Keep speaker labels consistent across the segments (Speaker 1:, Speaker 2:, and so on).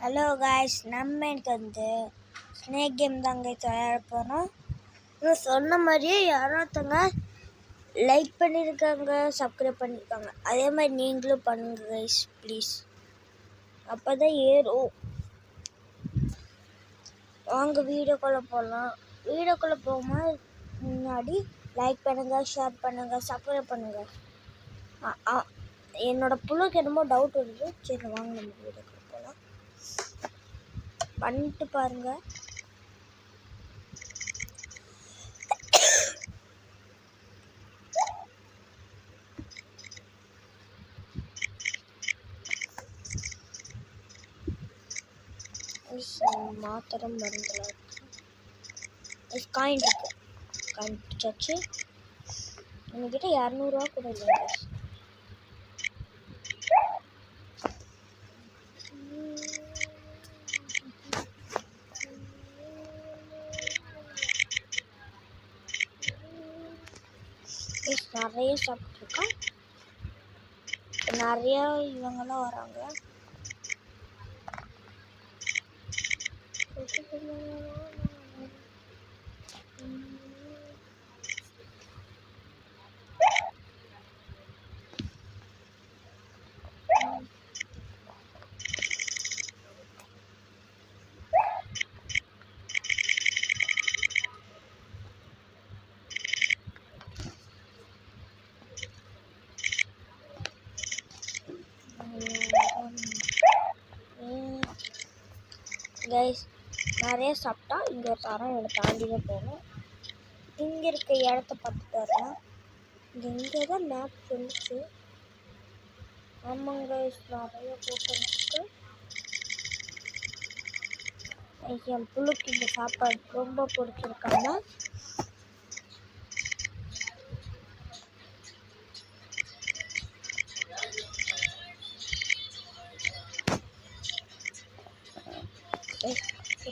Speaker 1: Hello guys, நம்ம எனக்கு snake game தாங்க விளையாட போகிறோம். சொன்ன மாதிரியே யாராத்தங்க லைக் பண்ணியிருக்காங்க, சப்ஸ்கிரைப் பண்ணியிருக்காங்க. அதே மாதிரி நீங்களும் பண்ணுங்க கைஸ் ப்ளீஸ், அப்போ தான் ஏறும். வாங்க வீடியோக்குள்ளே போகலாம். வீடியோக்குள்ளே போகும்போது முன்னாடி லைக் பண்ணுங்கள், ஷேர் பண்ணுங்கள், சப்ஸ்கிரைப் பண்ணுங்கள். என்னோட புள்ளுக்கு என்னமோ டவுட் வருது. சரி வாங்க நம்ம வீடியோக்குள்ளே போகலாம். பண்ணிட்டு பாருங்க. மாத்திரம் மருந்துல இருக்கு. காயின் இருக்கு. காயின் பிடிச்சாச்சு. எங்ககிட்ட 200 கூட இல்லைங்க. நிறைய சாப்பிட்ருக்கோம். நிறைய இவங்கெல்லாம் வராங்க. கைஸ், நிறைய சாப்பிட்டா இங்கே ஒரு தரம் இவனை தாண்டி தான் போகணும். இங்கே இருக்க இடத்த பார்த்துட்டு வரலாம். இங்கே தான் மேப் சொல்லிச்சு. ஆமாங்க கைஸ், நிறைய போட்டு என் புள்ளுக்கு இந்த சாப்பாடு ரொம்ப பிடிச்சிருக்காங்க.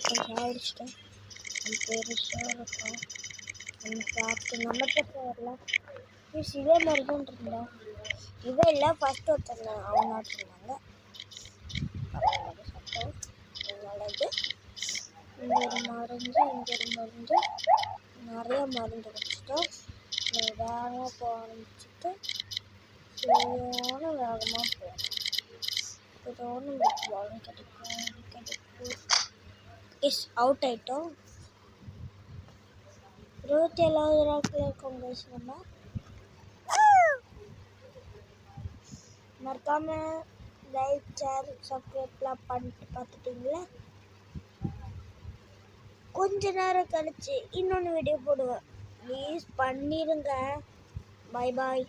Speaker 1: கொஞ்சம் ஆயிடுச்சிட்டேன். பெருசாக இருக்கும். நம்ம சாப்பிட்டு நம்மகிட்ட போயிடலாம். இதே மாதிரி தான் இருந்தேன். இவன் இல்லை, ஃபஸ்ட்டு ஒருத்தங்க அவங்க இருந்தாங்க. சாப்பிட்டோம். நல்லது. இங்கே ஒரு மருந்து, இங்கே ஒரு மருந்து, நிறைய மருந்து வச்சுட்டோம். வேகமாக போக ஆரம்பிச்சுட்டு சரியான வேகமாக போகும். ஏதோ ஒன்று கிடைக்கும். அவுட் ஆகிட்டோம். 27வது ரேங்கில் இருக்கோம் கைஸ். நம்ம மறக்காம லைக், ஷேர், சப்ஸ்கிரைப்லாம் பண்ணிட்டு பார்த்துட்டிங்களா? கொஞ்ச நேரம் கழிச்சு இன்னொன்று வீடியோ போடுவேன். ப்ளீஸ் பண்ணிடுங்க. பாய் பாய்.